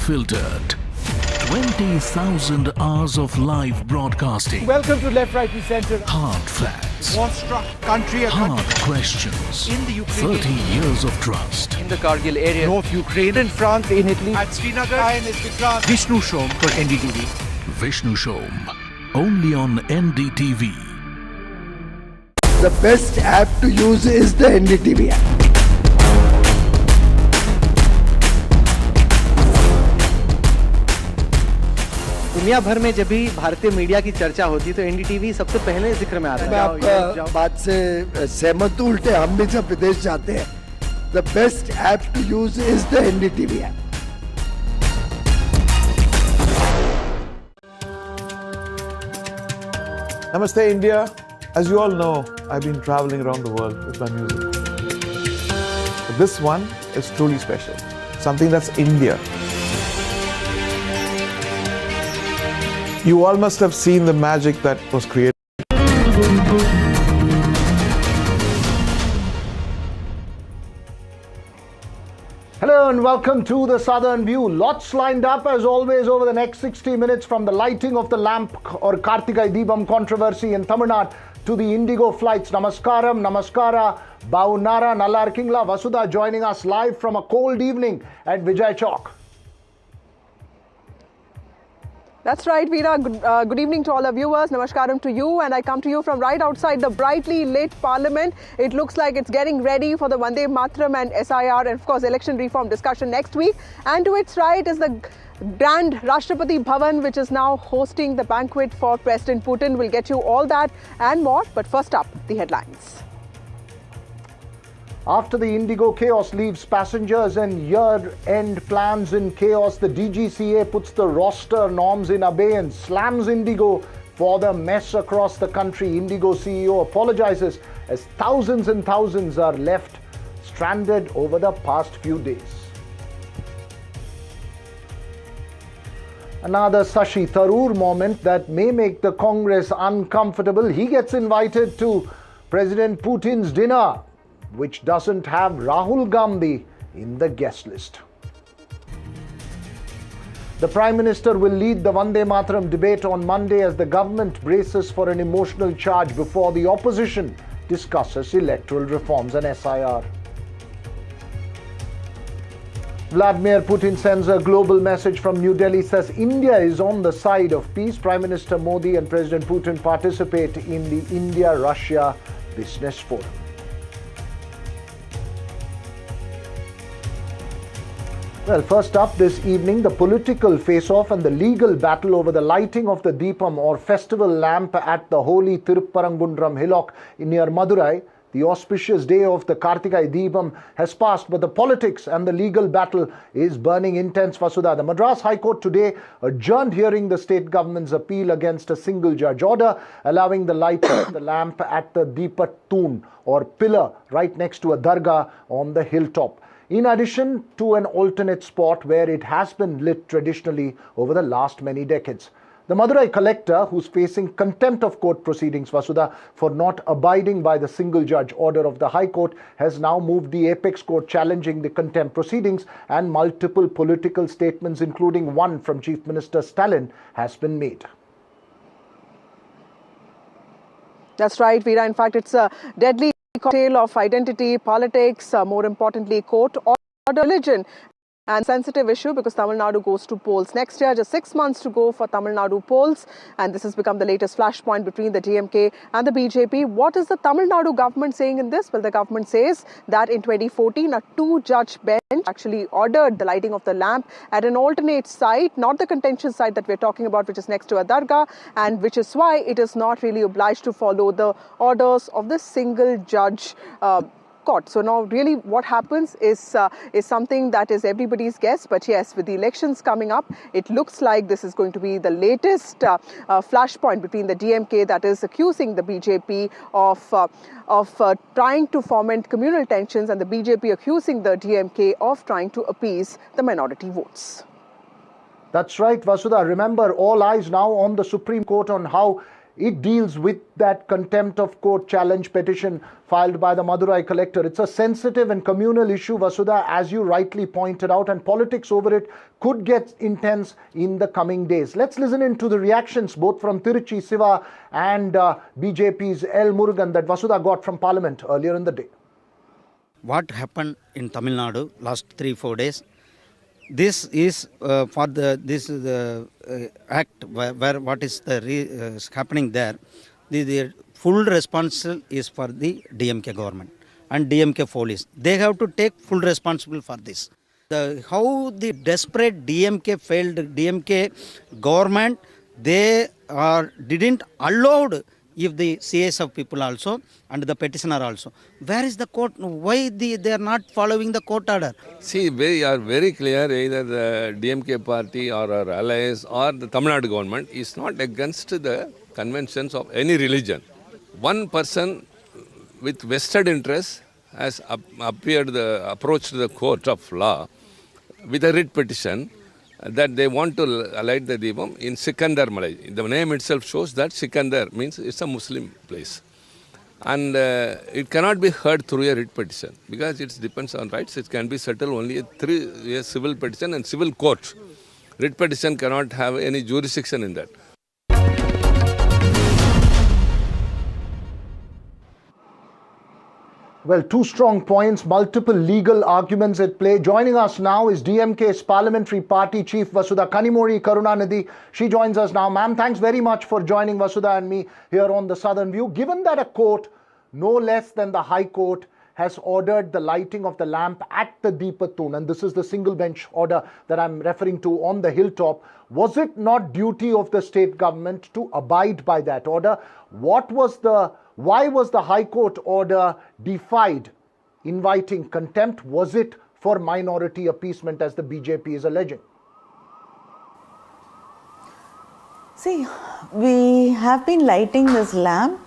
unfiltered. 20,000 hours of live broadcasting. Welcome to Left, Right and Centre. Hard facts. War-struck country. Hard questions. In the Ukraine. 30 years of trust. In the Kargil area. North Ukraine. In France. In Italy. At Srinagar. And Vishnu Shom for NDTV. Vishnu Shom. Only on NDTV. The best app to use is the NDTV app. दुनिया भर में जब भी भारतीय media की चर्चा होती तो एनडीटीवी सबसे पहले जिक्र में आता है। मैं आपका बात से सहमत हूं। उल्टे हम भी जब विदेश जाते हैं, the best app to use is the NDTV app. Namaste India. As you all know, I've been traveling around the world with my music. But this one is truly special. Something that's India. You all must have seen the magic that was created. Hello and welcome to the Southern View. Lots lined up as always over the next 60 minutes, from the lighting of the lamp or Karthigai Deepam controversy in Tamil Nadu to the Indigo flights. Namaskaram, Namaskara, Baunara, Nallar Kingla, Vasudha joining us live from a cold evening at Vijay Chowk. That's right, Veera. Good evening to all our viewers. Namaskaram to you, and I come to you from right outside the brightly lit Parliament. It looks like it's getting ready for the Vande Mataram and SIR and of course election reform discussion next week. And to its right is the Grand Rashtrapati Bhavan, which is now hosting the banquet for President Putin. We'll get you all that and more, but first up, the headlines. After the Indigo chaos leaves passengers and year-end plans in chaos, the DGCA puts the roster norms in abeyance, slams Indigo for the mess across the country. Indigo CEO apologizes as thousands and thousands are left stranded over the past few days. Another Shashi Tharoor moment that may make the Congress uncomfortable. He gets invited to President Putin's dinner, which doesn't have Rahul Gandhi in the guest list. The Prime Minister will lead the Vande Mataram debate on Monday as the government braces for an emotional charge before the opposition discusses electoral reforms and SIR. Vladimir Putin sends a global message from New Delhi, says India is on the side of peace. Prime Minister Modi and President Putin participate in the India-Russia Business Forum. Well, first up this evening, the political face-off and the legal battle over the lighting of the Deepam or festival lamp at the holy Thiruparankundram hillock near Madurai. The auspicious day of the Karthigai Deepam has passed, but the politics and the legal battle is burning intense. Vasudha, the Madras High Court today adjourned hearing the state government's appeal against a single judge order allowing the lighting of the lamp at the Deepathoon or pillar right next to a dargah on the hilltop, in addition to an alternate spot where it has been lit traditionally over the last many decades. The Madurai Collector, who's facing contempt of court proceedings, Vasudha, for not abiding by the single judge order of the High Court, has now moved the apex court challenging the contempt proceedings, and multiple political statements, including one from Chief Minister Stalin, has been made. That's right, Veera. In fact, it's a deadly cocktail of identity, politics, more importantly, court order, religion, and sensitive issue because Tamil Nadu goes to polls next year. Just 6 months to go for Tamil Nadu polls, and this has become the latest flashpoint between the DMK and the BJP. What is the Tamil Nadu government saying in this? Well, the government says that in 2014, a two-judge bench actually ordered the lighting of the lamp at an alternate site, not the contentious site that we're talking about, which is next to a dargah, and which is why it is not really obliged to follow the orders of the single judge court. So now really what happens is something that is everybody's guess. But yes, with the elections coming up, it looks like this is going to be the latest flashpoint between the DMK, that is accusing the BJP of trying to foment communal tensions, and the BJP accusing the DMK of trying to appease the minority votes. That's right, Vasudha. Remember, all eyes now on the Supreme Court on how It deals with that contempt of court challenge petition filed by the Madurai Collector. It's a sensitive and communal issue, Vasudha, as you rightly pointed out, and politics over it could get intense in the coming days. Let's listen into the reactions both from Tiruchi Siva and BJP's L. Murugan that Vasudha got from Parliament earlier in the day. What happened in Tamil Nadu last 3-4 days? This is for the act where what is happening there. The full responsibility is for the DMK government and DMK police. They have to take full responsibility for this. How the desperate DMK failed DMK government, they didn't allowed if the CSF people also and the petitioner also. Where is the court? Why they are not following the court order? See, we are very clear, either the DMK party or our allies or the Tamil Nadu government is not against the conventions of any religion. One person with vested interest has approached the court of law with a writ petition that they want to light the Deepam in Sikandar Malai. The name itself shows that Sikandar means it's a Muslim place. And it cannot be heard through a writ petition because it depends on rights. It can be settled only through a civil petition and civil court. Writ petition cannot have any jurisdiction in that. Well, two strong points, multiple legal arguments at play. Joining us now is DMK's Parliamentary Party Chief Vasudha Kanimozhi Karunanidhi. She joins us now. Ma'am, thanks very much for joining Vasudha and me here on the Southern View. Given that a court, no less than the High Court, has ordered the lighting of the lamp at the Deepathoon, and this is the single bench order that I'm referring to on the hilltop, was it not duty of the state government to abide by that order? Why was the High Court order defied, inviting contempt? Was it for minority appeasement, as the BJP is alleging? See, we have been lighting this lamp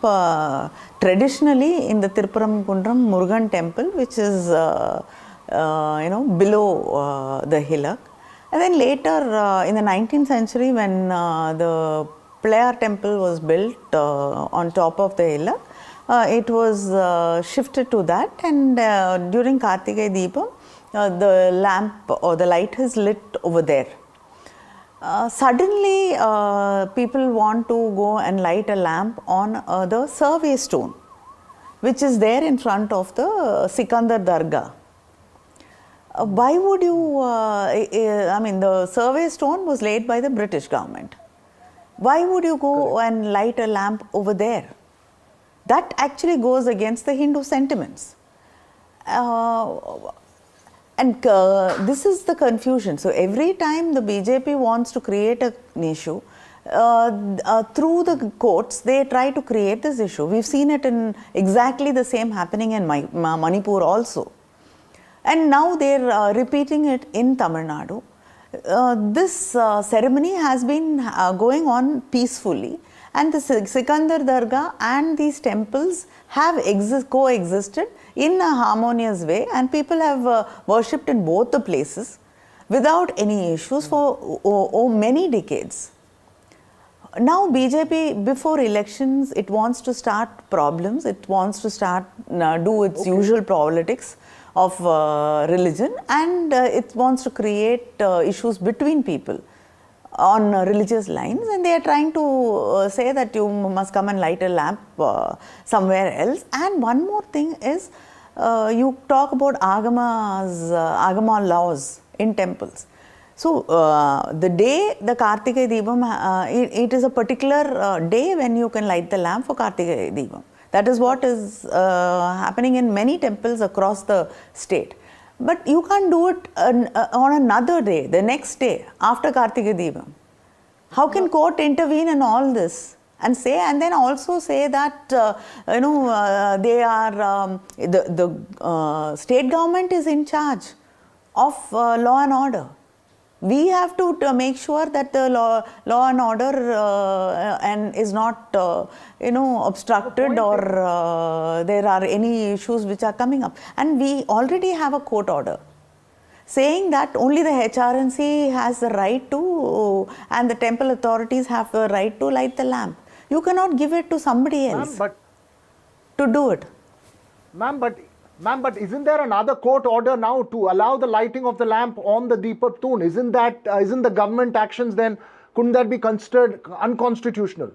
traditionally in the Thiruparankundram Murugan temple, which is below the hillock. And then later in the 19th century, when the Playar temple was built on top of the hillock, it was shifted to that, and during Karthigai Deepam, the lamp or the light is lit over there. Suddenly, people want to go and light a lamp on the survey stone, which is there in front of the Sikandar Dargah. Why would you, the survey stone was laid by the British government. Why would you go and light a lamp over there? That actually goes against the Hindu sentiments. This is the confusion. So every time the BJP wants to create an issue, through the courts, they try to create this issue. We've seen it in exactly the same happening in Manipur also. And now they're repeating it in Tamil Nadu. This ceremony has been going on peacefully, and the Sikandar Dargah and these temples have coexisted in a harmonious way, and people have worshipped in both the places without any issues for many decades. Now BJP, before elections, it wants to start problems, it wants to start do its usual politics of religion, and it wants to create issues between people on religious lines, and they are trying to say that you must come and light a lamp somewhere else. And one more thing is, you talk about agama laws in temples. So the day the Karthigai Deepam, it is a particular day when you can light the lamp for Karthigai Deepam. That is what is happening in many temples across the state. But you can't do it on another day, the next day, after Karthigai Deepam. How can court intervene in all this and then also say that, they are, the state government is in charge of law and order. We have to make sure that the law and order is not, obstructed, or there are any issues which are coming up. And we already have a court order saying that only the HRNC has the right to, and the temple authorities have the right to light the lamp. You cannot give it to somebody else to do it. Ma'am, but isn't there another court order now to allow the lighting of the lamp on the Deepathoon? Isn't the government actions then, couldn't that be considered unconstitutional?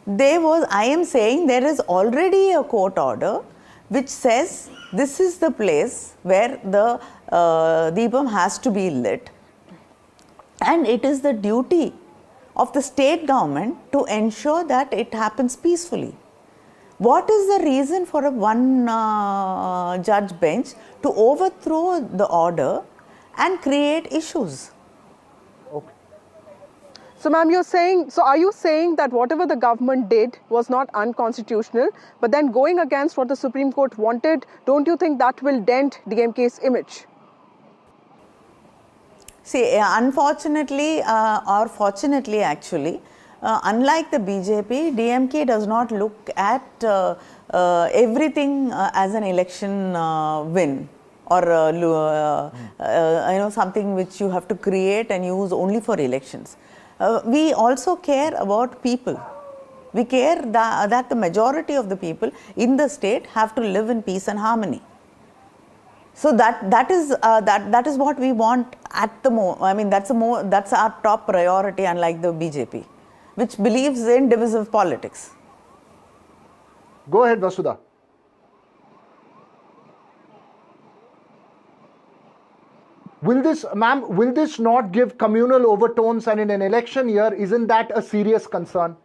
I am saying there is already a court order which says this is the place where the Deepam has to be lit, and it is the duty of the state government to ensure that it happens peacefully. What is the reason for a one judge bench to overthrow the order and create issues? So, ma'am, are you saying that whatever the government did was not unconstitutional, but then going against what the Supreme Court wanted, don't you think that will dent DMK's image? See, unfortunately, or fortunately actually, unlike the BJP, DMK does not look at everything as an election win, or something which you have to create and use only for elections. We also care about people. We care that the majority of the people in the state have to live in peace and harmony. So that is what we want at the moment. I mean, that's our top priority, unlike the BJP, which believes in divisive politics. Go ahead, Vasudha. Will this not give communal overtones, and in an election year, isn't that a serious concern?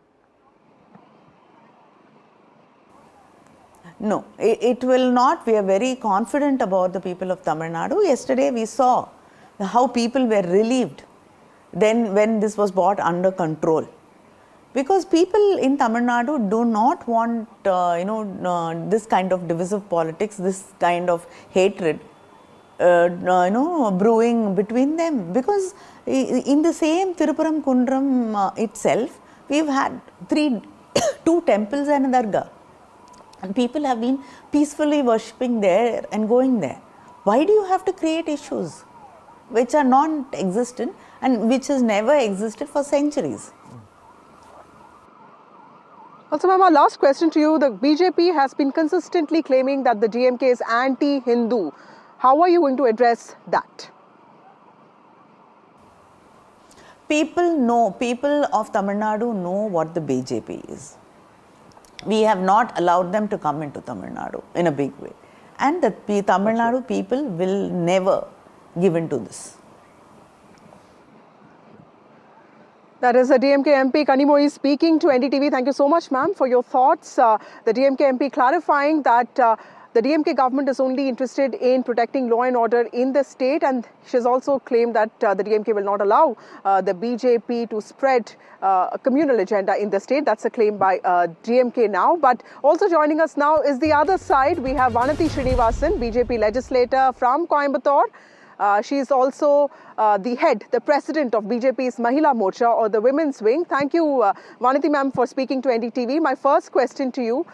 No, it will not. We are very confident about the people of Tamil Nadu. Yesterday we saw how people were relieved then when this was brought under control. Because people in Tamil Nadu do not want this kind of divisive politics, this kind of hatred brewing between them. Because in the same Thiruparankundram itself, we've had two temples and a dargah. And people have been peacefully worshipping there and going there. Why do you have to create issues which are non-existent and which has never existed for centuries? Also, ma'am, our last question to you. The BJP has been consistently claiming that the DMK is anti-Hindu. How are you going to address that? People of Tamil Nadu know what the BJP is. We have not allowed them to come into Tamil Nadu in a big way. And the Tamil Nadu people will never give in to this. That is the DMK MP Kanimozhi speaking to NDTV. Thank you so much, ma'am, for your thoughts. The DMK MP clarifying that the DMK government is only interested in protecting law and order in the state, and she has also claimed that the DMK will not allow the BJP to spread a communal agenda in the state. That's a claim by DMK now. But also joining us now is the other side. We have Vanati Srinivasan, BJP legislator from Coimbatore. She is also the president of BJP's Mahila Morcha, or the women's wing. Thank you, Vanati ma'am, for speaking to NDTV. My first question to you.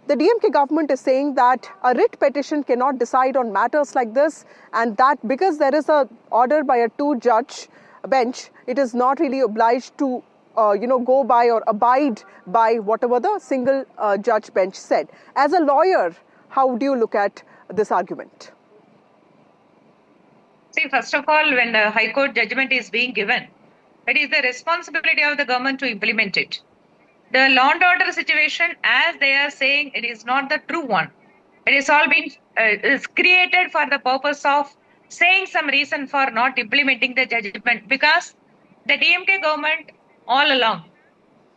The DMK government is saying that a writ petition cannot decide on matters like this, and that because there is an order by a two-judge bench, it is not really obliged to go by or abide by whatever the single judge bench said. As a lawyer, how do you look at this argument? See, first of all, when the High Court judgment is being given, it is the responsibility of the government to implement it. The law and order situation, as they are saying, it is not the true one. It is all been is created for the purpose of saying some reason for not implementing the judgment, because the DMK government all along,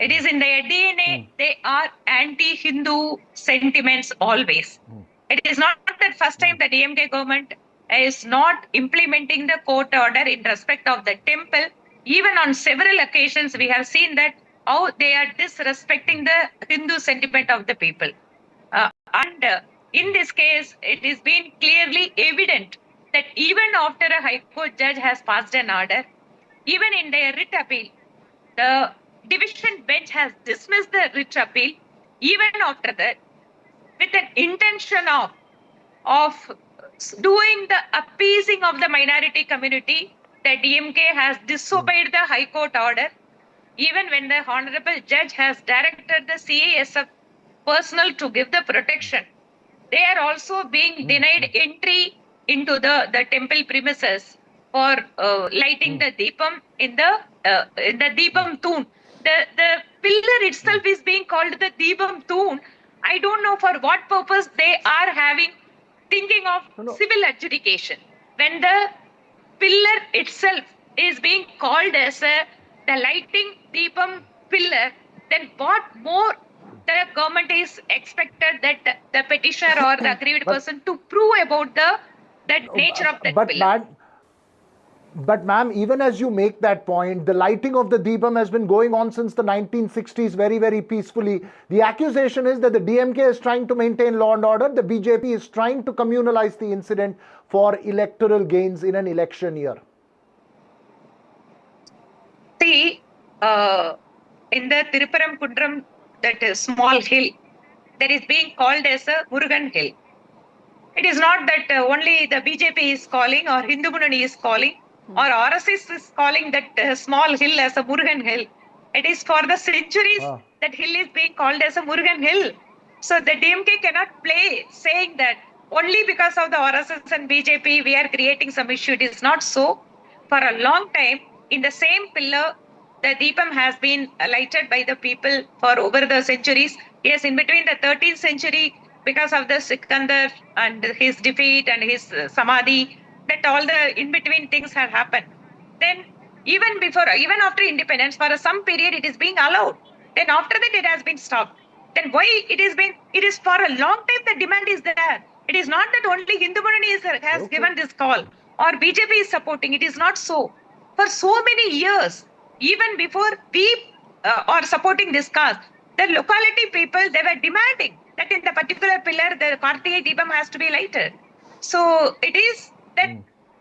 it is in their DNA, they are anti-Hindu sentiments always. It is not the first time the DMK government is not implementing the court order in respect of the temple. Even on several occasions, we have seen that how they are disrespecting the Hindu sentiment of the people. In this case, it is been clearly evident that even after a High Court judge has passed an order, even in their writ appeal, the division bench has dismissed the writ appeal. Even after that, with an intention of doing the appeasing of the minority community, the DMK has disobeyed the High Court order. even when the honorable judge has directed the CASF personnel to give the protection, they are also being denied entry into the temple premises for lighting the Deepam in the Deepathoon. The pillar itself is being called the Deepathoon. I don't know for what purpose they are thinking of civil adjudication. When the pillar itself is being called as the lighting Deepam pillar, then what more the government is expected that the petitioner or the aggrieved person to prove about the nature of that pillar? But ma'am, even as you make that point, the lighting of the Deepam has been going on since the 1960s very, very peacefully. The accusation is that the DMK is trying to maintain law and order. The BJP is trying to communalize the incident for electoral gains in an election year. See, in the Thiruparankundram, that is small hill, that is being called as a Murugan hill. It is not that only the BJP is calling or Hindu Munani is calling or RSS is calling that small hill as a Murugan hill. It is for the centuries that hill is being called as a Murugan hill. So the DMK cannot play saying that only because of the RSS and BJP we are creating some issue. It is not so. For a long time, in the same pillar, the Deepam has been lighted by the people for over the centuries. Yes, in between the 13th century, because of the Sikandar and his defeat and his Samadhi, that all the in-between things had happened. Then even after independence, for some period it is being allowed. Then after that it has been stopped. Then why it is for a long time the demand is there. It is not that only Hindu Munani has given this call or BJP is supporting. It is not so. For so many years, even before we are supporting this cause, the locality people, they were demanding that in the particular pillar, the Karthigai Deepam has to be lighted. So it is that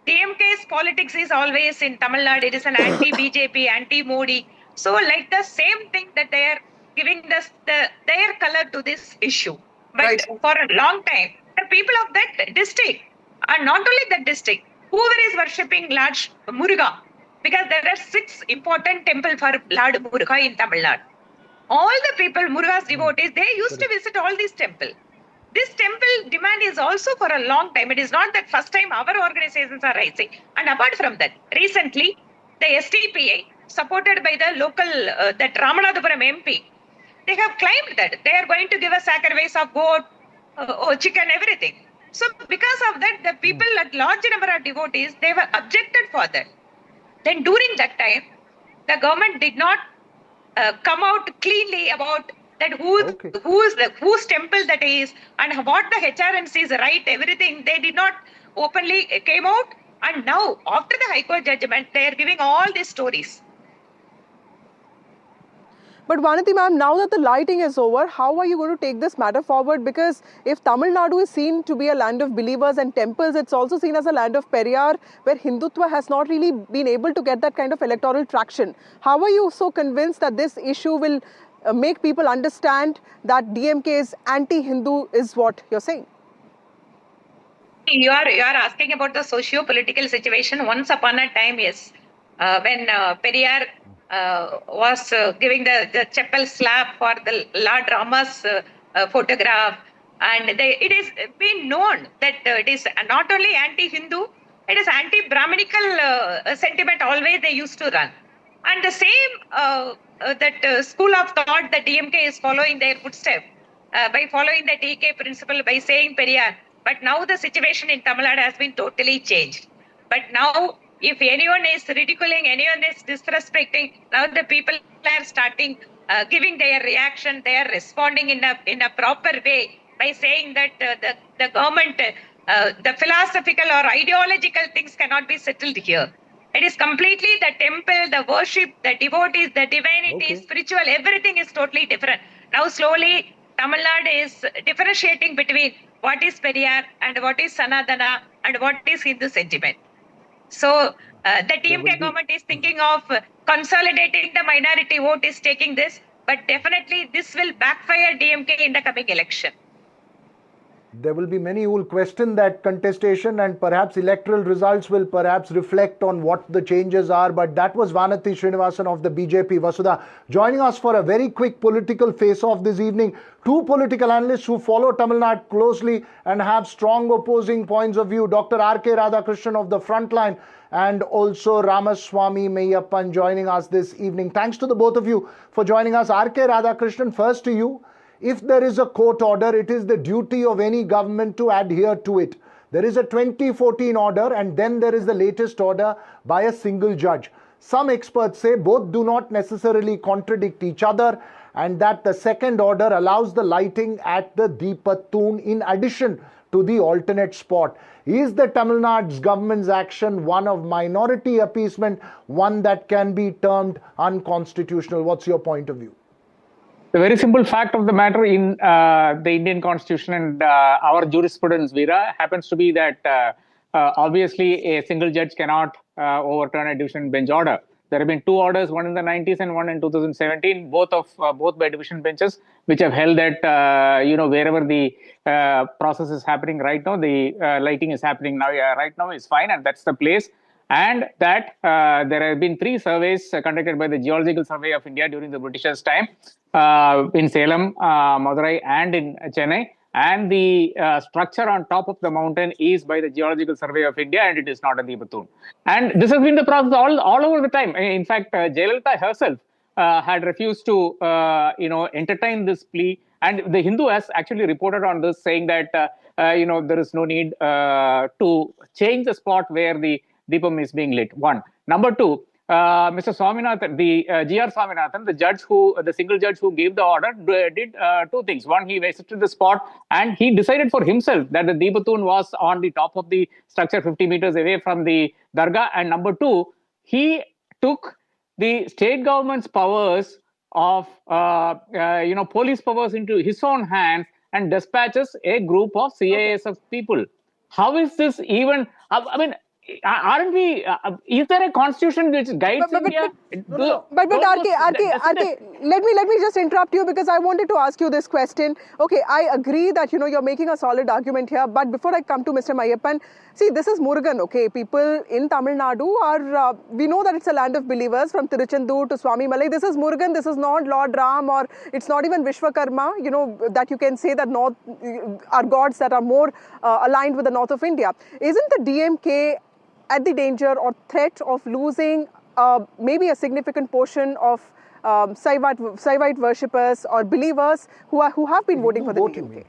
DMK's politics is always in Tamil Nadu. It is an anti-BJP, anti-Modi. So like the same thing that they are giving their color to this issue. But for a long time, the people of that district, and not only that district, whoever is worshipping Lord Muruga, because there are 6 important temples for Lord Muruga in Tamil Nadu. All the people, Muruga's devotees, they used to visit all these temples. This temple demand is also for a long time. It is not that first time our organizations are rising. And apart from that, recently, the STPA, supported by the local, that Ramanathapuram MP, they have claimed that they are going to give a sacrifice of goat, chicken, everything. So because of that, the people, at large number of devotees, they were objected for that. Then during that time, the government did not come out cleanly about that whose temple that is and what the HRMC is right, everything. They did not openly came out, and now after the High Court judgment, they are giving all these stories. But Vanati ma'am, now that the lighting is over, how are you going to take this matter forward? Because if Tamil Nadu is seen to be a land of believers and temples, it's also seen as a land of Periyar, where Hindutva has not really been able to get that kind of electoral traction. How are you so convinced that this issue will make people understand that DMK is anti-Hindu is what you're saying? You are asking about the socio-political situation. Once upon a time, yes, when Periyar was giving the chapel slap for the Lord Rama's photograph, and it is been known that it is not only anti-Hindu, it is anti-Brahminical sentiment always they used to run. And the same that school of thought that DMK is following their footsteps by following the TK principle by saying Periyar. But now the situation in Tamil Nadu has been totally changed. But now, if anyone is ridiculing, anyone is disrespecting, now the people are starting giving their reaction. They are responding in a proper way by saying that the government, the philosophical or ideological things cannot be settled here. It is completely the temple, the worship, the devotees, the divinity, spiritual, everything is totally different. Now slowly Tamil Nadu is differentiating between what is Periyar and what is Sanatana and what is Hindu sentiment. So the DMK government is thinking of consolidating the minority vote, is taking this, but definitely this will backfire DMK in the coming election. There will be many who will question that contestation, and perhaps electoral results will perhaps reflect on what the changes are. But that was Vanati Srinivasan of the BJP. Vasudha joining us for a very quick political face-off this evening. Two political analysts who follow Tamil Nadu closely and have strong opposing points of view. Dr. R.K. Radhakrishnan of the Frontline and also Ramaswamy Meyyappan joining us this evening. Thanks to the both of you for joining us. R.K. Radhakrishnan, first to you. If there is a court order, it is the duty of any government to adhere to it. There is a 2014 order, and then there is the latest order by a single judge. Some experts say both do not necessarily contradict each other, and that the second order allows the lighting at the Deepathoon in addition to the alternate spot. Is the Tamil Nadu's government's action one of minority appeasement, one that can be termed unconstitutional? What's your point of view? The very simple fact of the matter in the Indian Constitution and our jurisprudence, Veera, happens to be that obviously a single judge cannot overturn a division bench order. There have been two orders, one in the 90s and one in 2017, both by division benches, which have held that wherever the process is happening right now, the lighting is happening now right now is fine, and that's the place. And that there have been 3 surveys conducted by the Geological Survey of India during the Britishers' time in Salem, Madurai, and in Chennai. And the structure on top of the mountain is by the Geological Survey of India, and it is not a Deepathoon. And this has been the process all over the time. In fact, Jayalalitha herself had refused to entertain this plea. And the Hindu has actually reported on this, saying that there is no need to change the spot where the Deepam is being lit. One. Number two, Mr. Swaminathan, the G.R. Swaminathan, the single judge who gave the order, did 2 things. One, he visited the spot and he decided for himself that the Deepathoon was on the top of the structure 50 meters away from the Dargah. And number 2, he took the state government's powers of, police powers into his own hands and dispatches a group of CISF people. How is this even, aren't we, is there a constitution which guides India? But RK, let me just interrupt you, because I wanted to ask you this question. Okay, I agree that, you're making a solid argument here, but before I come to Mr. Meyyappan, see, this is Murugan, okay? People in Tamil Nadu are, we know that it's a land of believers from Tiruchendur to Swami Malai. This is Murugan, this is not Lord Ram, or it's not even Vishwakarma, that you can say that north are gods that are more aligned with the north of India. Isn't the DMK at the danger or threat of losing maybe a significant portion of Saivite worshippers or believers who have been voting for the DMK?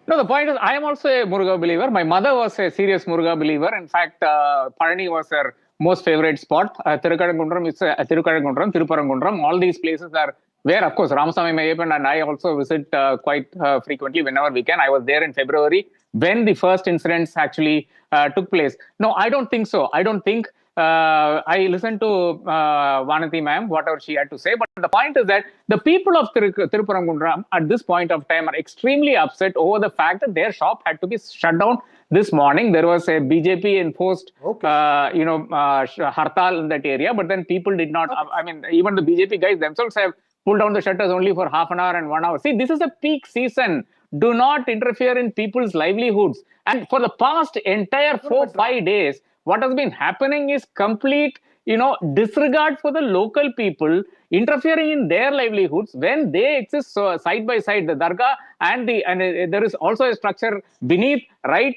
No, the point is, I am also a Muruga believer. My mother was a serious Muruga believer. In fact, Palani was her most favorite spot. Thiruparankundram is Thiruparankundram. All these places are where, of course, Ramaswamy Meyyappan and I also visit quite frequently whenever we can. I was there in February when the first incidents actually took place. No, I don't think so. I don't think I listened to Vanati ma'am, whatever she had to say. But the point is that the people of Thiruparankundram at this point of time are extremely upset over the fact that their shop had to be shut down this morning. There was a BJP enforced, hartal in that area. But then people did not, even the BJP guys themselves have pulled down the shutters only for half an hour and 1 hour. See, this is a peak season. Do not interfere in people's livelihoods. And for the past entire 4-5 days, what has been happening is complete, disregard for the local people, interfering in their livelihoods when they exist side by side, the Dargah and there is also a structure beneath, right,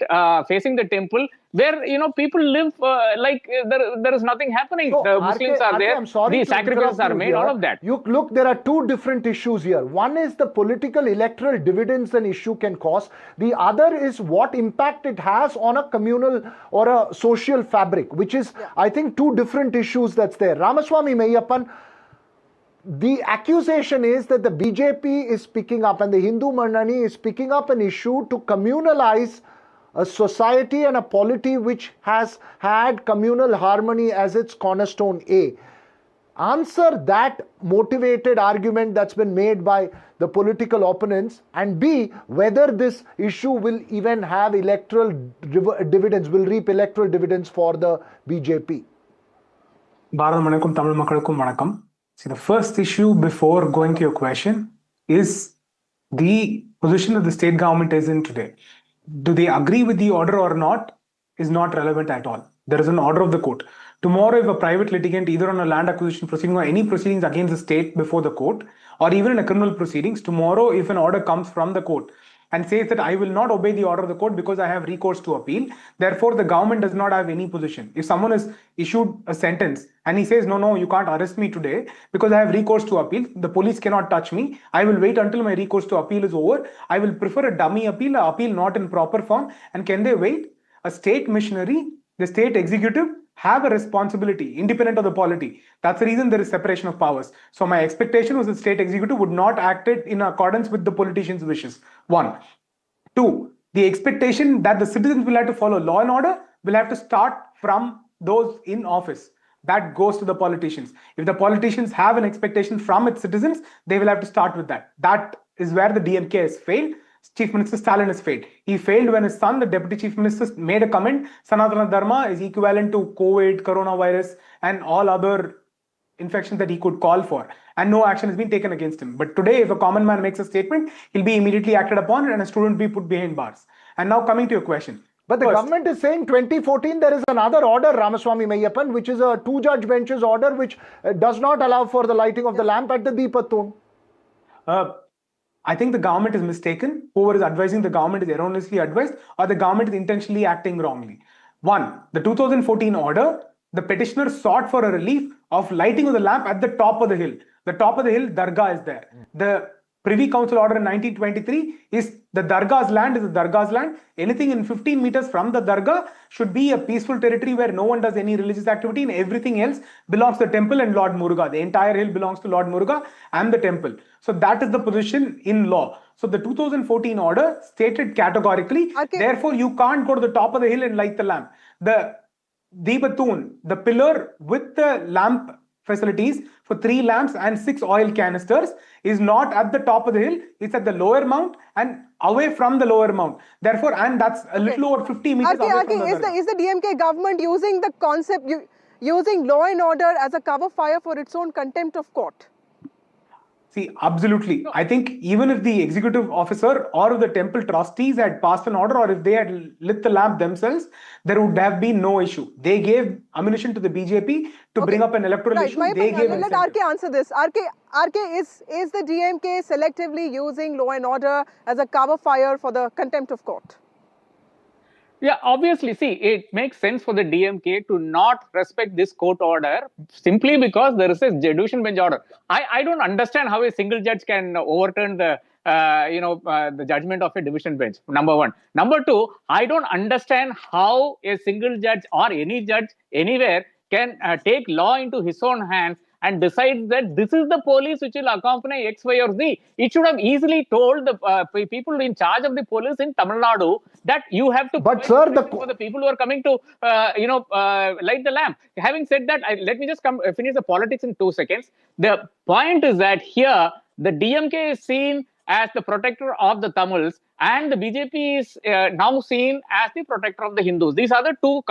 facing the temple, where people live like there is nothing happening. So, the Muslims are there, the sacrifices are made, all of that. Look, there are 2 different issues here. One is the political electoral dividends an issue can cause. The other is what impact it has on a communal or a social fabric, which is, I think, 2 different issues that's there. Ramaswamy Meyyappan, the accusation is that the BJP is picking up and the Hindu Munnani is picking up an issue to communalize a society and a polity which has had communal harmony as its cornerstone. A. Answer that motivated argument that's been made by the political opponents, and B, whether this issue will even have electoral dividends, will reap electoral dividends for the BJP. Bharat Manakum, Tamil Makkalukkum Vanakkam. See, the first issue before going to your question is the position that the state government is in today, do they agree with the order or not, is not relevant at all. There is an order of the court. Tomorrow, if a private litigant, either on a land acquisition proceeding or any proceedings against the state before the court, or even in a criminal proceedings, tomorrow, if an order comes from the court and says that I will not obey the order of the court because I have recourse to appeal, therefore the government does not have any position. If someone has issued a sentence and he says, no, you can't arrest me today because I have recourse to appeal, the police cannot touch me, I will wait until my recourse to appeal is over, I will prefer a dummy appeal, an appeal not in proper form, and can they wait? A state missionary, the state executive, have a responsibility independent of the polity. That's the reason there is separation of powers. So my expectation was the state executive would not act it in accordance with the politicians' wishes. 1. 2. The expectation that the citizens will have to follow law and order will have to start from those in office. That goes to the politicians. If the politicians have an expectation from its citizens, they will have to start with that. That is where the DMK has failed. Chief Minister Stalin has failed. He failed when his son, the Deputy Chief Minister, made a comment, Sanatana Dharma is equivalent to COVID, coronavirus, and all other infections that he could call for. And no action has been taken against him. But today, if a common man makes a statement, he'll be immediately acted upon and a student will be put behind bars. And now coming to your question. But the government is saying 2014 there is another order, Ramaswamy Meyyappan, which is a 2-judge benches order which does not allow for the lighting of the lamp at the Deepathoon. I think the government is mistaken. Whoever is advising the government is erroneously advised, or the government is intentionally acting wrongly. 1. The 2014 order, the petitioner sought for a relief of lighting of the lamp at the top of the hill. The top of the hill, Dargah is there. The Privy Council order in 1923 is the Dargah's land is the Dargah's land. Anything in 15 meters from the Dargah should be a peaceful territory where no one does any religious activity, and everything else belongs to the temple and Lord Muruga. The entire hill belongs to Lord Muruga and the temple. So that is the position in law. So the 2014 order stated categorically, therefore you can't go to the top of the hill and light the lamp. The Deepathoon, the pillar with the lamp facilities for 3 lamps and 6 oil canisters, is not at the top of the hill, it's at the lower mount and away from the lower mount. Therefore, and that's a little over 50 meters away from the is the DMK government using the concept, using law and order as a cover fire for its own contempt of court? See, absolutely. I think even if the executive officer or if the temple trustees had passed an order, or if they had lit the lamp themselves, there would have been no issue. They gave ammunition to the BJP to bring up an electoral issue. They gave let RK answer this. RK, is the DMK selectively using law and order as a cover fire for the contempt of court? Yeah, obviously, see, it makes sense for the DMK to not respect this court order simply because there is a division bench order. I don't understand how a single judge can overturn the the judgment of a division bench, number one. Number two, I don't understand how a single judge or any judge anywhere can take law into his own hands and decide that this is the police which will accompany X, Y, or Z. It should have easily told the people in charge of the police in Tamil Nadu that you have to. But sir, for the people who are coming to light the lamp. Having said that, let me just finish the politics in 2 seconds. The point is that here the DMK is seen as the protector of the Tamils, and the BJP is now seen as the protector of the Hindus. These are the two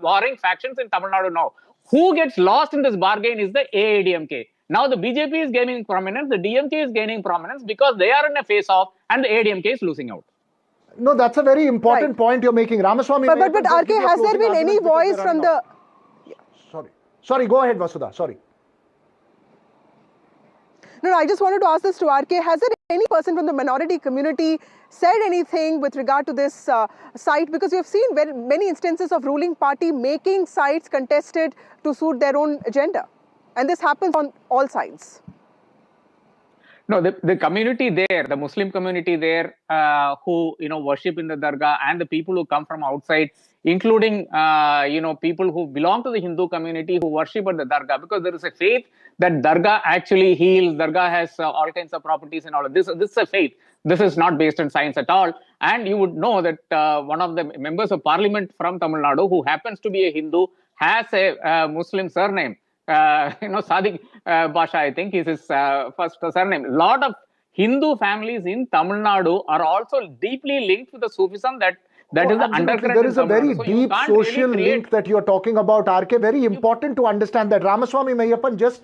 warring factions in Tamil Nadu now. Who gets lost in this bargain is the AIDMK. Now the BJP is gaining prominence, the DMK is gaining prominence because they are in a face-off and the AIDMK is losing out. No, that's a very important point you're making. Ramaswamy. But RK, has there been any voice from the... Sorry, go ahead, Vasudha. Sorry. No, I just wanted to ask this to RK. Has there any person from the minority community said anything with regard to this site? Because we have seen many instances of ruling party making sites contested to suit their own agenda. And this happens on all sides. No, the community there, the Muslim community there who, worship in the Dargah, and the people who come from outside, including, people who belong to the Hindu community who worship at the Dargah, because there is a faith that Dargah actually heals, Dargah has all kinds of properties and all of this. This is a faith. This is not based on science at all. And you would know that one of the members of parliament from Tamil Nadu, who happens to be a Hindu, has a Muslim surname. Sadiq Basha, I think, is his first surname. A lot of Hindu families in Tamil Nadu are also deeply linked with the Sufism that is the undercurrent. There is a very deep social link that you're talking about, RK. Very important to understand that. Ramaswamy Meyyappan, just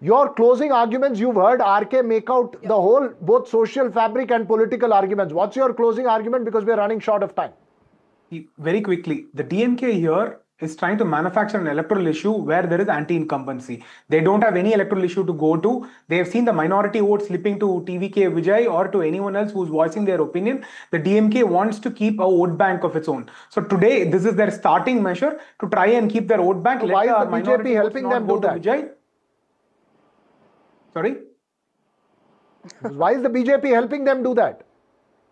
Your closing arguments, you've heard RK make out the whole, both social fabric and political arguments. What's your closing argument? Because we're running short of time. Very quickly, the DMK here is trying to manufacture an electoral issue where there is anti-incumbency. They don't have any electoral issue to go to. They have seen the minority vote slipping to TVK Vijay or to anyone else who's voicing their opinion. The DMK wants to keep a vote bank of its own. So today, this is their starting measure to try and keep their vote bank. So why is the BJP helping them do that? Vijay. Sorry? Why is the BJP helping them do that?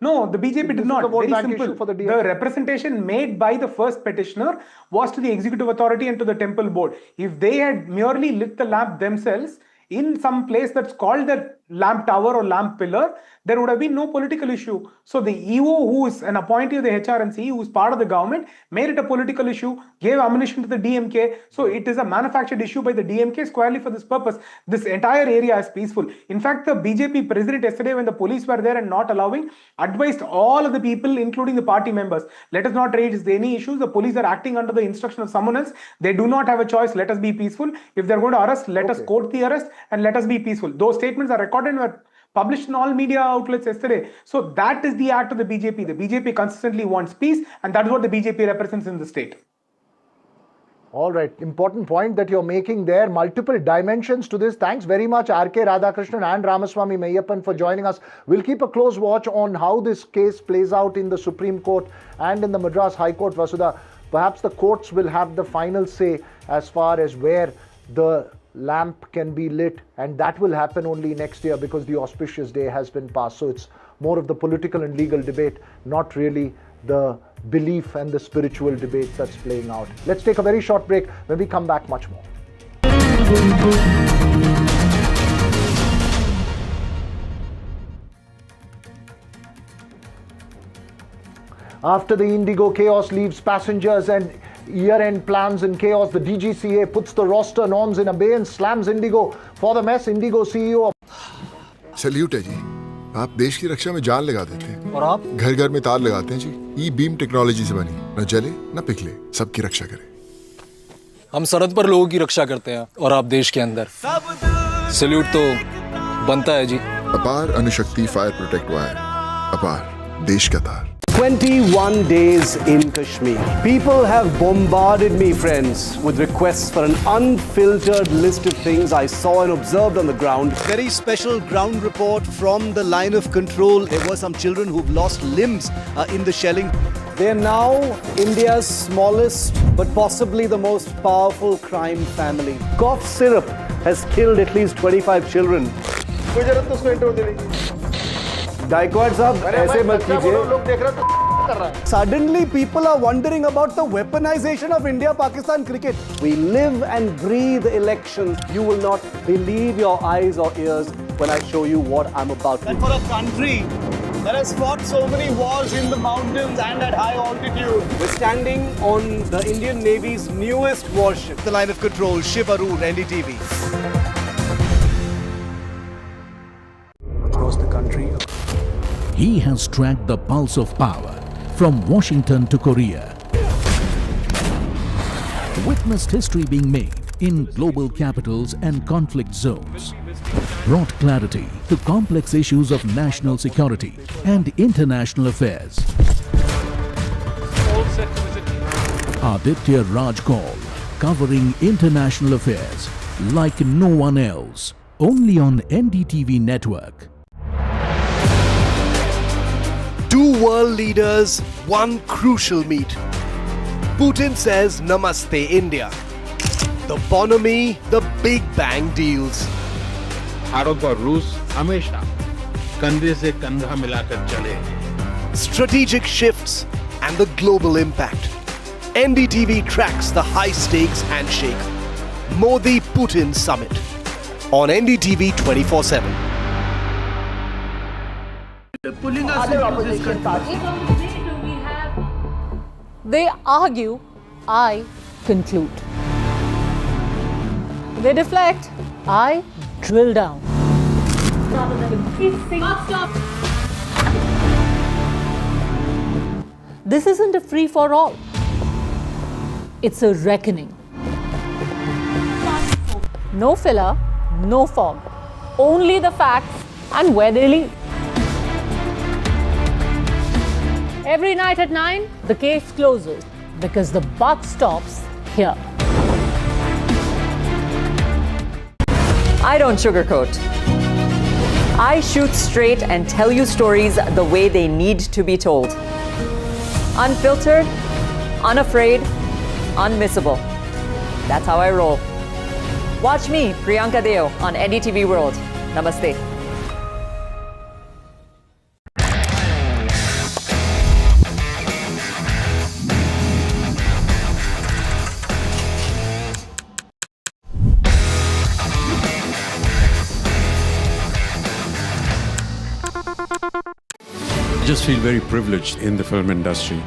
No, the BJP did not. Very simple. For the representation made by the first petitioner was to the executive authority and to the temple board. If they had merely lit the lamp themselves in some place that's called the lamp tower or lamp pillar, there would have been no political issue. So the EO, who is an appointee of the HRNC, who is part of the government, made it a political issue, gave ammunition to the DMK. So it is a manufactured issue by the DMK squarely for this purpose. This entire area is peaceful. In fact, the BJP president yesterday, when the police were there and not allowing, advised all of the people, including the party members, let us not raise any issues. The police are acting under the instruction of someone else. They do not have a choice. Let us be peaceful. If they're going to arrest, let us court the arrest and let us be peaceful. Those statements are recorded and were published in all media outlets yesterday. So that is the act of the BJP. The BJP consistently wants peace, and that is what the BJP represents in the state. All right, important point that you're making there. Multiple dimensions to this. Thanks very much, RK Radhakrishnan and Ramaswamy Meyyappan, for joining us. We'll keep a close watch on how this case plays out in the Supreme Court and in the Madras High Court, Vasudha. Perhaps the courts will have the final say as far as where the lamp can be lit, and that will happen only next year because the auspicious day has been passed. So it's more of the political and legal debate, not really the belief and the spiritual debate that's playing out. Let's take a very short break. When we come back, much more. After the Indigo chaos leaves passengers and year-end plans in chaos, the DGCA puts the roster norms in abeyance, slams Indigo for the mess. Indigo CEO. Salute है जी, आप देश की रक्षा में जान लगा देते हैं और आप घर घर में तार लगाते हैं जी। ई बीम टेक्नोलॉजी से बनी, न जले न पिघले, सबकी रक्षा करे। हम सरहद पर लोगों की रक्षा करते हैं और आप देश के अंदर। सैल्यूट तो बनता है जी। अपार अणुशक्ति फायर प्रोटेक्ट वायर, अपार देश का तार। 21 days in Kashmir. People have bombarded me, friends, with requests for an unfiltered list of things I saw and observed on the ground. Very special ground report from the line of control. There were some children who've lost limbs in the shelling. They're now India's smallest but possibly the most powerful crime family. Cough syrup has killed at least 25 children. Gaikwad sahab, aise mat kijiye. Suddenly, people are wondering about the weaponization of India-Pakistan cricket. We live and breathe elections. You will not believe your eyes or ears when I show you what I'm about to do. And for a country that has fought so many wars in the mountains and at high altitude, we're standing on the Indian Navy's newest warship. The line of control, Shiv Arun, NDTV. Across the country. He has tracked the pulse of power from Washington to Korea. Witnessed history being made in global capitals and conflict zones. Brought clarity to complex issues of national security and international affairs. Aditya Raj Kaul, covering international affairs like no one else. Only on NDTV network. Two world leaders, one crucial meet. Putin says Namaste India. The bonhomie, the Big Bang deals. Bharat और रूस हमेशा कंधे से कंधा मिलाकर चले. Strategic shifts and the global impact. NDTV tracks the high-stakes handshake. Modi-Putin summit. On NDTV 24/7. Pulling us into this country. They argue, I conclude. They deflect, I drill down. This isn't a free-for-all. It's a reckoning. No filler, no fog. Only the facts and where they lead. Every night at 9, the case closes because the buck stops here. I don't sugarcoat. I shoot straight and tell you stories the way they need to be told. Unfiltered, unafraid, unmissable. That's how I roll. Watch me, Priyanka Deo, on NDTV World. Namaste. I just feel very privileged in the film industry,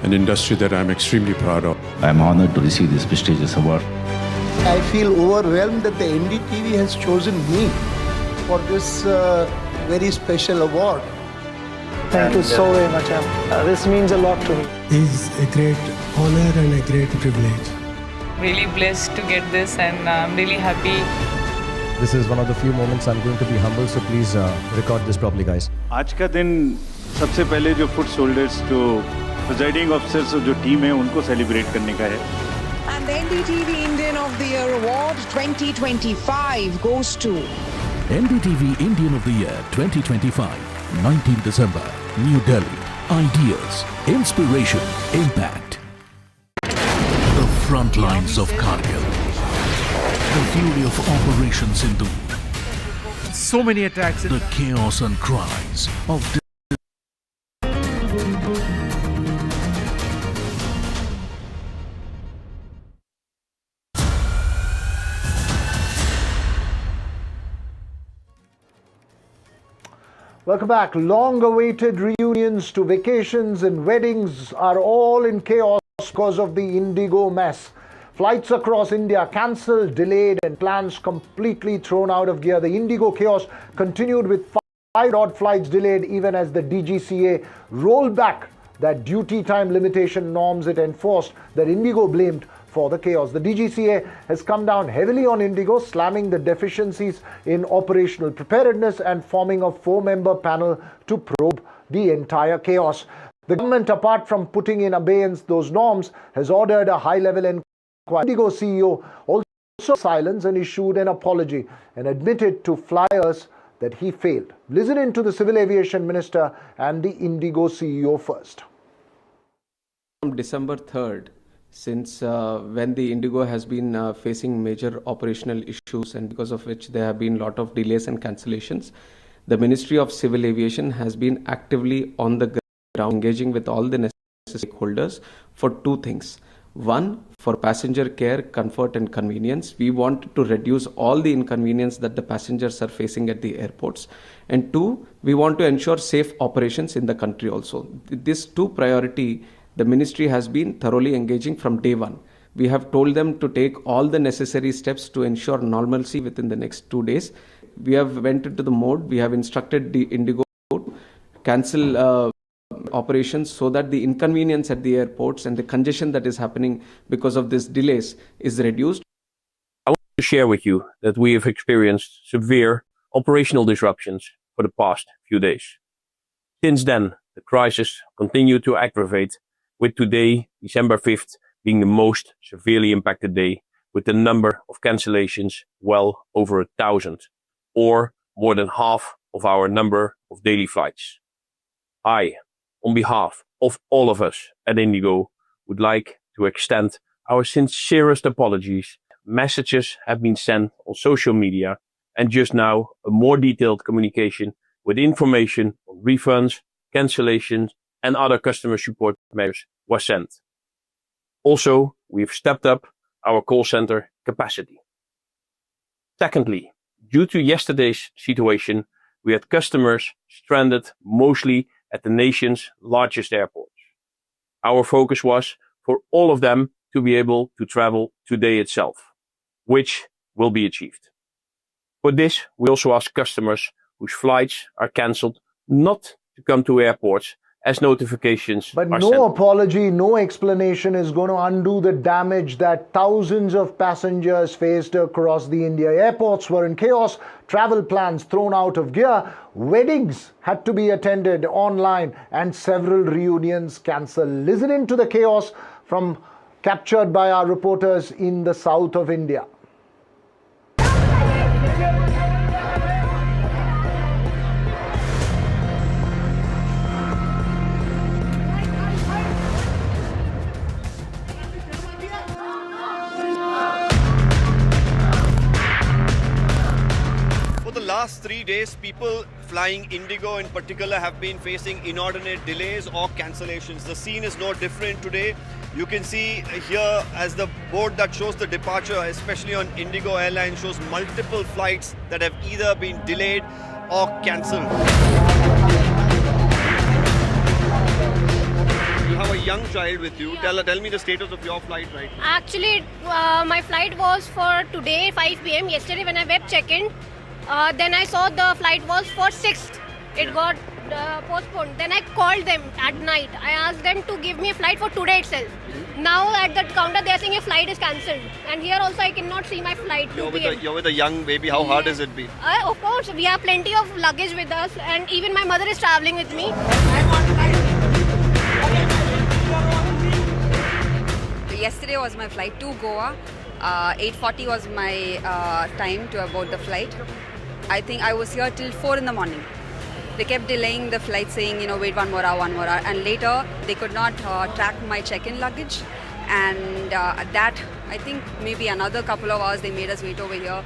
an industry that I'm extremely proud of. I'm honored to receive this prestigious award. I feel overwhelmed that the NDTV has chosen me for this very special award. Thank you so very much. This means a lot to me. It's a great honor and a great privilege. Really blessed to get this, and I'm really happy. This is one of the few moments I'm going to be humble, so please record this properly, guys. आज का दिन सबसे पहले जो foot shoulders जो presiding officers जो team है उनको सेलिब्रेट करने का है. And the NDTV Indian of the Year Award 2025 goes to NDTV Indian of the Year 2025, 19 December, New Delhi. Ideas, inspiration, impact. The front lines of Kargil. The fury of Operation Sindhu. So many attacks. The chaos and cries of Welcome back. Long-awaited reunions to vacations and weddings are all in chaos because of the Indigo mess. Flights across India cancelled, delayed, and plans completely thrown out of gear. The Indigo chaos continued with 5 odd flights delayed even as the DGCA rolled back that duty time limitation norms it enforced that Indigo blamed for the chaos. The DGCA has come down heavily on Indigo, slamming the deficiencies in operational preparedness and forming a 4-member panel to probe the entire chaos. The government, apart from putting in abeyance those norms, has ordered a high-level inquiry. Indigo CEO also silence and issued an apology and admitted to flyers that he failed. Listen in to the Civil Aviation Minister and the Indigo CEO first. From December 3rd, since when the Indigo has been facing major operational issues and because of which there have been a lot of delays and cancellations, the Ministry of Civil Aviation has been actively on the ground engaging with all the necessary stakeholders for 2 things. 1, for passenger care, comfort and convenience. We want to reduce all the inconvenience that the passengers are facing at the airports. And 2, we want to ensure safe operations in the country also. These 2 priority, the ministry has been thoroughly engaging from day 1. We have told them to take all the necessary steps to ensure normalcy within the next 2 days. We have went into the mode. We have instructed the Indigo to cancel operations so that the inconvenience at the airports and the congestion that is happening because of these delays is reduced. I want to share with you that we have experienced severe operational disruptions for the past few days. Since then, the crisis continued to aggravate, with today, December 5th, being the most severely impacted day, with the number of cancellations well over 1,000, or more than half of our number of daily flights. I, on behalf of all of us at Indigo, would like to extend our sincerest apologies. Messages have been sent on social media, and just now a more detailed communication with information on refunds, cancellations and other customer support measures was sent. Also, we've stepped up our call center capacity. Secondly, due to yesterday's situation, we had customers stranded mostly at the nation's largest airports. Our focus was for all of them to be able to travel today itself, which will be achieved. For this, we also ask customers whose flights are cancelled not to come to airports as notifications But are no sent. apology, no explanation is going to undo the damage that thousands of passengers faced across the India. Airports were in chaos, travel plans thrown out of gear, weddings had to be attended online, and several reunions cancelled. Listen in to the chaos from captured by our reporters in the south of India. For the last 3 days, people flying Indigo in particular have been facing inordinate delays or cancellations. The scene is no different today. You can see here as the board that shows the departure, especially on Indigo Airlines, shows multiple flights that have either been delayed or cancelled. You have a young child with you. Tell me the status of your flight right now. Actually, my flight was for today, 5 p.m. Yesterday when I web check-in, then I saw the flight was for 6th. It got postponed. Then I called them at night. I asked them to give me a flight for today itself. Now at the counter they are saying a flight is cancelled. And here also I cannot see my flight. You're with a young baby. How hard has it been? Of course, we have plenty of luggage with us, and even my mother is travelling with me. Yesterday was my flight to Goa. 8:40 was my time to board the flight. I think I was here till 4 in the morning. They kept delaying the flight, saying, wait one more hour. And later, they could not track my check-in luggage. And that, I think maybe another couple of hours, they made us wait over here.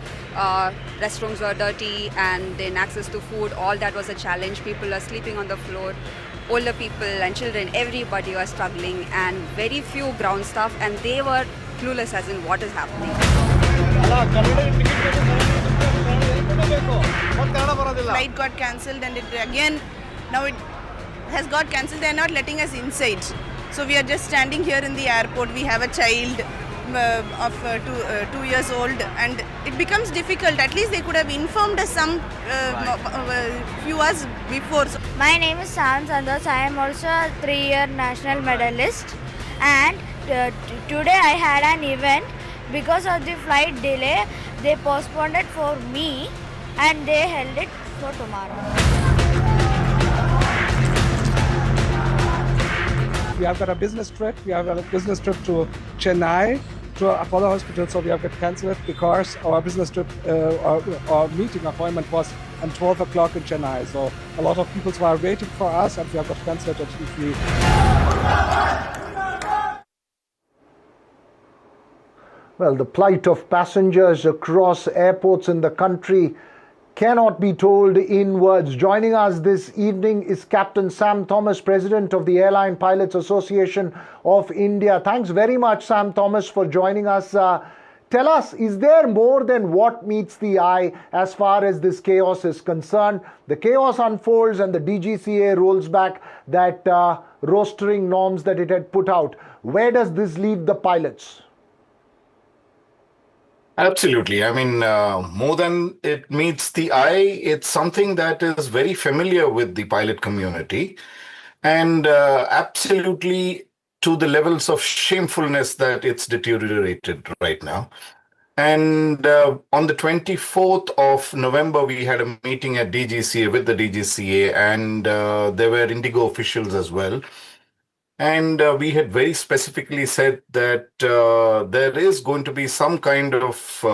Restrooms were dirty and then access to food, all that was a challenge. People are sleeping on the floor. Older people and children, everybody was struggling, and very few ground staff, and they were clueless as in what is happening. Flight got cancelled, and now it has got cancelled. They are not letting us inside. So we are just standing here in the airport. We have a child of 2 years old, and it becomes difficult. At least they could have informed us some few hours before. My name is Sam Sandos. I am also a 3-year national medalist, and today I had an event. Because of the flight delay, they postponed it for me and they held it for tomorrow. We have got a business trip. We have got a business trip to Chennai, to Apollo Hospital, so we have got to cancel it because our business trip, our meeting appointment was at 12 o'clock in Chennai. So a lot of people were waiting for us, and we have got to cancel it at 3. Well, the plight of passengers across airports in the country cannot be told in words. Joining us this evening is Captain Sam Thomas, President of the Airline Pilots Association of India. Thanks very much, Sam Thomas, for joining us. Tell us, is there more than what meets the eye as far as this chaos is concerned? The chaos unfolds and the DGCA rolls back that rostering norms that it had put out. Where does this leave the pilots? Absolutely. I mean, more than it meets the eye, it's something that is very familiar with the pilot community, and absolutely to the levels of shamefulness that it's deteriorated right now. And on the 24th of November, we had a meeting at DGCA with the DGCA, and there were Indigo officials as well. And we had very specifically said that there is going to be some kind of,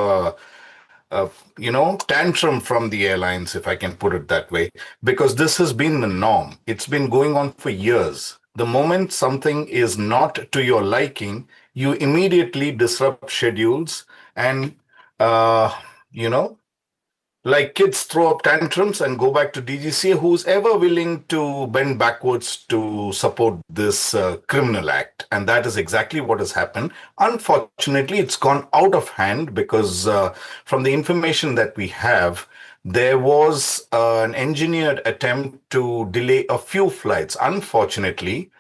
tantrum from the airlines, if I can put it that way, because this has been the norm. It's been going on for years. The moment something is not to your liking, you immediately disrupt schedules and, like kids throw up tantrums and go back to DGCA, who's ever willing to bend backwards to support this criminal act. And that is exactly what has happened. Unfortunately, it's gone out of hand because from the information that we have, there was an engineered attempt to delay a few flights. Unfortunately,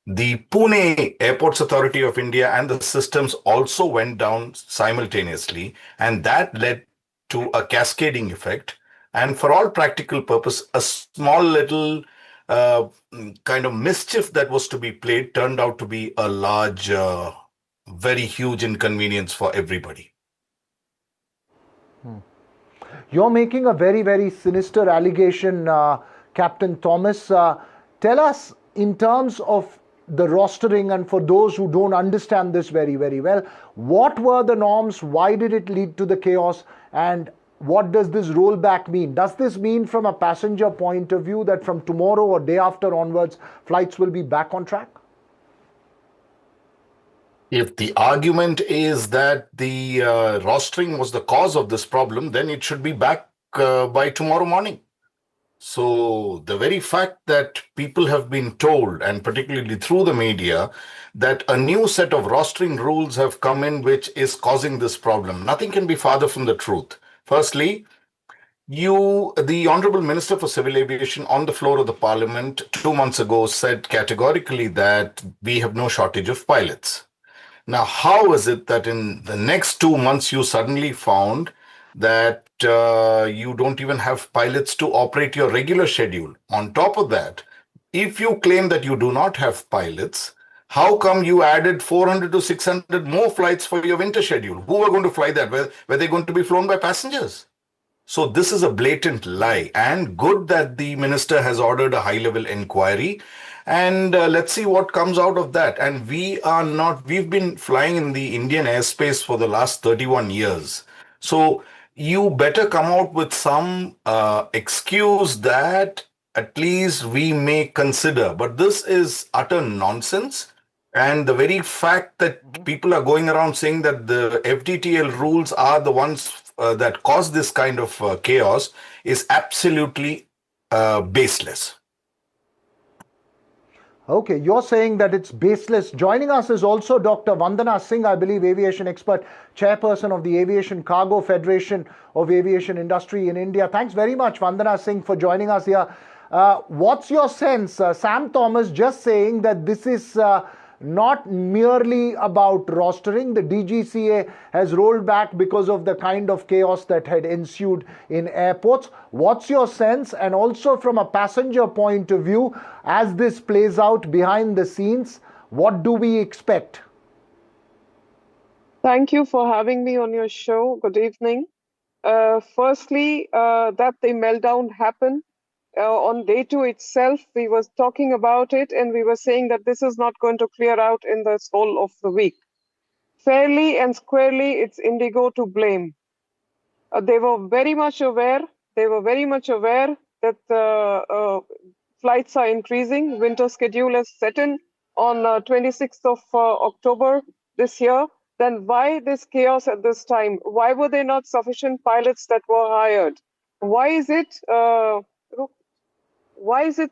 the Pune Airports Authority of India and the systems also went down simultaneously, and that led to a cascading effect. And for all practical purpose, a small little kind of mischief that was to be played turned out to be a large, very huge inconvenience for everybody. You're making a very, very sinister allegation, Captain Thomas. Tell us, in terms of the rostering, and for those who don't understand this very, very well, what were the norms? Why did it lead to the chaos? And what does this rollback mean? Does this mean, from a passenger point of view, that from tomorrow or day after onwards, flights will be back on track? If the argument is that the rostering was the cause of this problem, then it should be back by tomorrow morning. So the very fact that people have been told, and particularly through the media, that a new set of rostering rules have come in which is causing this problem, nothing can be farther from the truth. Firstly, the Honorable Minister for Civil Aviation on the floor of the Parliament 2 months ago said categorically that we have no shortage of pilots. Now, how is it that in the next 2 months you suddenly found that you don't even have pilots to operate your regular schedule? On top of that, if you claim that you do not have pilots, how come you added 400 to 600 more flights for your winter schedule? Who are going to fly that? Were they going to be flown by passengers? So this is a blatant lie, and good that the minister has ordered a high-level inquiry. And let's see what comes out of that. And we've been flying in the Indian airspace for the last 31 years. So you better come out with some excuse that at least we may consider. But this is utter nonsense. And the very fact that people are going around saying that the FDTL rules are the ones that cause this kind of chaos is absolutely baseless. Okay, you're saying that it's baseless. Joining us is also Dr. Vandana Singh, I believe, aviation expert, chairperson of the Aviation Cargo Federation of Aviation Industry in India. Thanks very much, Vandana Singh, for joining us here. What's your sense? Sam Thomas just saying that this is not merely about rostering. The DGCA has rolled back because of the kind of chaos that had ensued in airports. What's your sense? And also from a passenger point of view, as this plays out behind the scenes, what do we expect? Thank you for having me on your show. Good evening. Firstly, that the meltdown happened. On day 2 itself, we were talking about it and we were saying that this is not going to clear out in the whole of the week. Fairly and squarely, it's Indigo to blame. They were very much aware. That flights are increasing. Winter schedule is set in on 26th of October this year. Then why this chaos at this time? Why were there not sufficient pilots that were hired? Why is it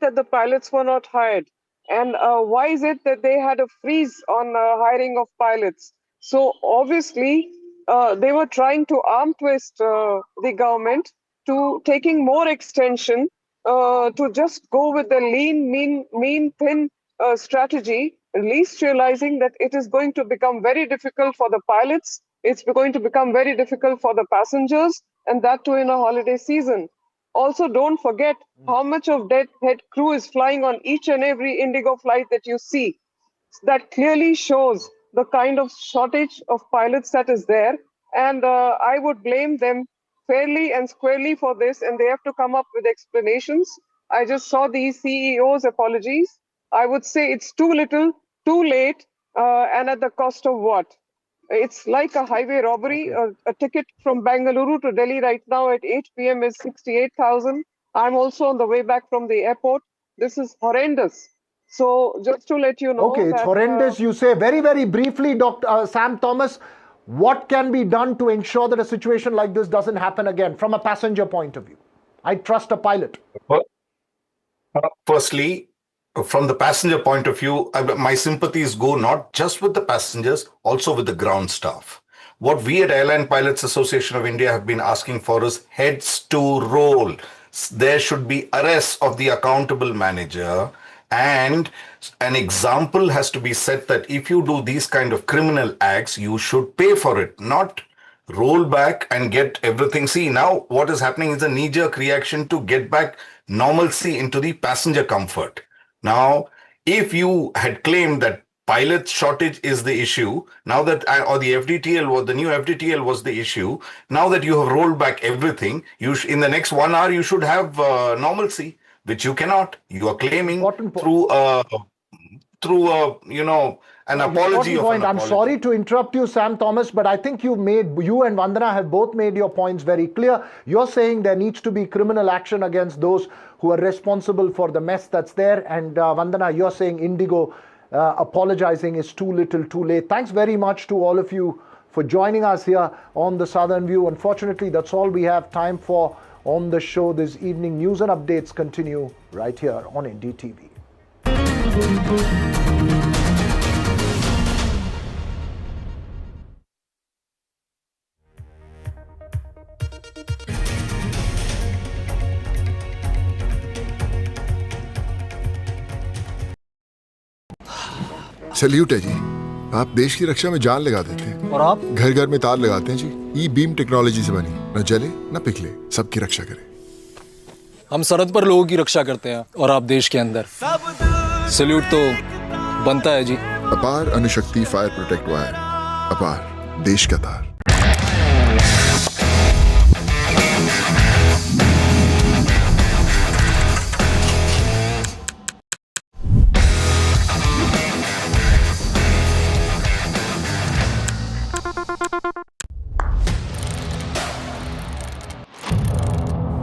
that the pilots were not hired? And why is it that they had a freeze on hiring of pilots? So obviously, they were trying to arm twist the government to taking more extension, to just go with the lean, mean, thin strategy, least realizing that it is going to become very difficult for the pilots. It's going to become very difficult for the passengers, and that too in a holiday season. Also, don't forget how much of dead head crew is flying on each and every Indigo flight that you see. That clearly shows the kind of shortage of pilots that is there. And I would blame them fairly and squarely for this, and they have to come up with explanations. I just saw the CEO's apologies. I would say it's too little, too late, and at the cost of what? It's like a highway robbery. A ticket from Bengaluru to Delhi right now at 8 p.m. is 68,000. I'm also on the way back from the airport. This is horrendous. So just to let you know. Okay, it's horrendous. You say very, very briefly, Dr. Sam Thomas, what can be done to ensure that a situation like this doesn't happen again from a passenger point of view? I trust a pilot. Well, firstly, from the passenger point of view, my sympathies go not just with the passengers, also with the ground staff. What we at Airline Pilots Association of India have been asking for is heads to roll. There should be arrests of the accountable manager, and an example has to be set that if you do these kind of criminal acts, you should pay for it, not roll back and get everything. See, now what is happening is a knee-jerk reaction to get back normalcy into the passenger comfort. Now, if you had claimed that pilot shortage is the issue, now that, or the FDTL was, the new FDTL was the issue, now that you have rolled back everything, in the next 1 hour, you should have normalcy, which you cannot. You are claiming through an apology of an apology. I'm sorry to interrupt you, Sam Thomas, but I think you and Vandana have both made your points very clear. You're saying there needs to be criminal action against those who are responsible for the mess that's there. And Vandana, you're saying Indigo apologizing is too little, too late. Thanks very much to all of you for joining us here on the Southern View. Unfortunately, that's all we have time for on the show this evening. News and updates continue right here on NDTV. Salute है जी, आप देश की रक्षा में जान लगा देते हैं और आप घर घर में तार लगाते हैं जी। ई बीम टेक्नोलॉजी से बनी, न जले न पिघले, सबकी रक्षा करे। हम सरहद पर लोगों की रक्षा करते हैं और आप देश के अंदर। सैल्यूट तो बनता है जी। अपार अणुशक्ति फायर प्रोटेक्ट वायर, अपार देश का तार।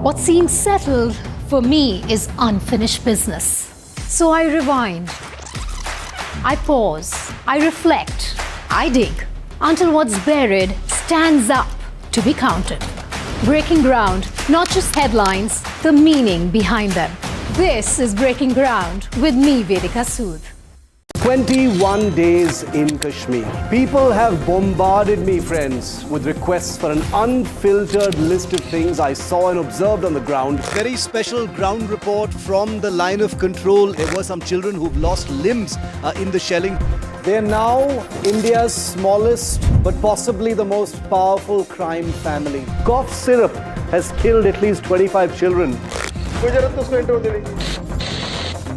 What seems settled for me is unfinished business. So I rewind, I pause, I reflect, I dig until what's buried stands up to be counted. Breaking ground, not just headlines, the meaning behind them. This is Breaking Ground with me, Vedika Sood. 21 days in Kashmir. People have bombarded me, friends, with requests for an unfiltered list of things I saw and observed on the ground. Very special ground report from the line of control. There were some children who've lost limbs in the shelling. They are now India's smallest but possibly the most powerful crime family. Cough syrup has killed at least 25 children.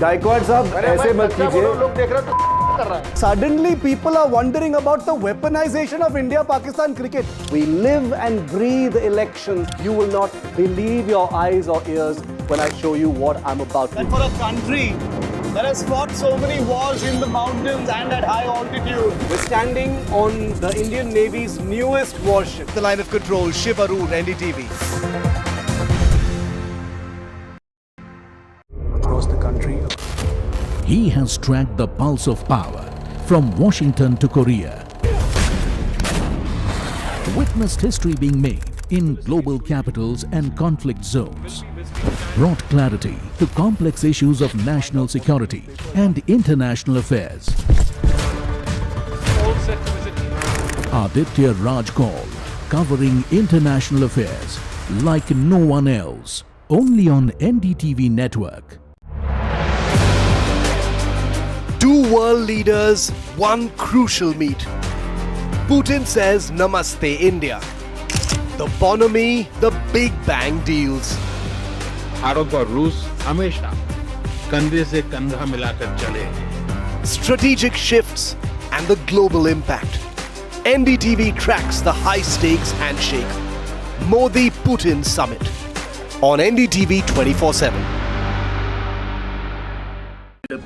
Gaikwad sahab, aise mat kijiye. Suddenly people are wondering about the weaponization of India-Pakistan cricket. We live and breathe elections. You will not believe your eyes or ears when I show you what I'm about to do. And for a country that has fought so many wars in the mountains and at high altitude, we're standing on the Indian Navy's newest warship. The line of control, Shiv Arun, NDTV. Across the country, he has tracked the pulse of power from Washington to Korea. Witnessed history being made in global capitals and conflict zones. Brought clarity to complex issues of national security and international affairs. Aditya Raj Kaul, covering international affairs like no one else. Only on NDTV network. Two world leaders, one crucial meet. Putin says Namaste India. The bonhomie, the Big Bang deals. Bharat और रूस हमेशा कंधे से कंधा मिलाकर चले. Strategic shifts and the global impact. NDTV tracks the high-stakes handshake. Modi-Putin summit on NDTV 24/7.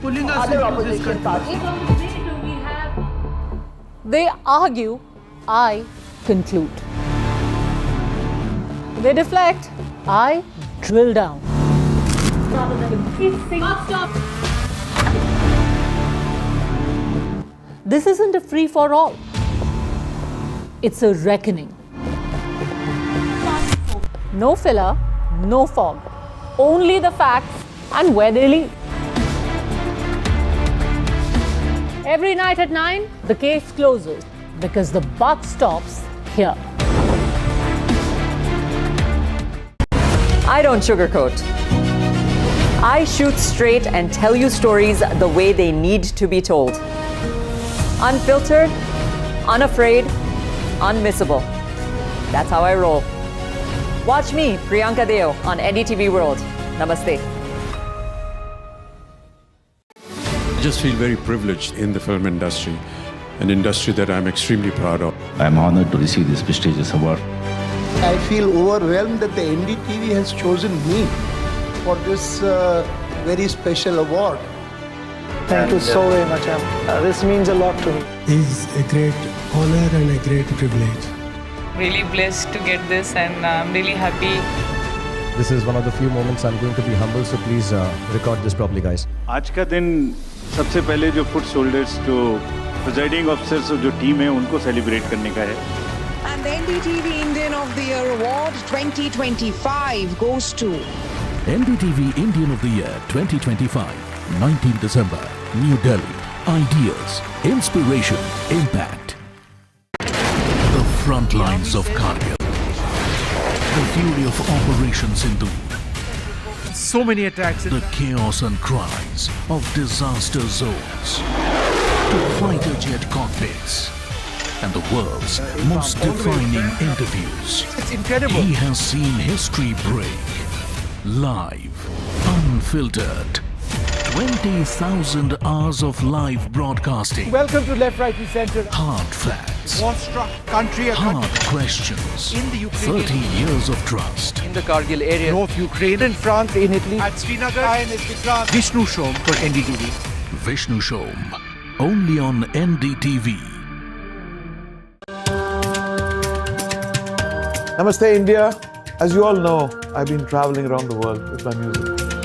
Pulling us into this country. They argue, I conclude. They deflect, I drill down. This isn't a free-for-all. It's a reckoning. No filler, no fog. Only the facts and where they lead. Every night at 9, the case closes because the buck stops here. I don't sugarcoat. I shoot straight and tell you stories the way they need to be told. Unfiltered, unafraid, unmissable. That's how I roll. Watch me, Priyanka Deo, on NDTV World. Namaste. I just feel very privileged in the film industry, an industry that I'm extremely proud of. I'm honored to receive this prestigious award. I feel overwhelmed that the NDTV has chosen me for this very special award. Thank you so very much. This means a lot to me. It's a great honor and a great privilege. Really blessed to get this, and I'm really happy. This is one of the few moments I'm going to be humble, so please record this properly, guys. आज का दिन सबसे पहले जो foot soldiers जो presiding officers जो team है उनको सेलिब्रेट करने का है. And the NDTV Indian of the Year Award 2025 goes to NDTV Indian of the Year 2025, 19 December, New Delhi. Ideas, inspiration, impact. The front lines of Kargil. The fury of Operation Sindhu. So many attacks. The chaos and cries of disaster zones. To fighter jet cockpits. And the world's most defining interviews. It's incredible. He has seen history break. Live, unfiltered. 20,000 hours of live broadcasting. Welcome to Left, Right and Centre. Hard facts. War-struck country. Hard questions. In the Ukraine. 30 years of trust. In the Kargil area. North Ukraine. In France, in Italy. At Srinagar. Vishnu Shom for NDTV. Vishnu Shom. Only on NDTV. Namaste, India. As you all know, I've been traveling around the world with my music.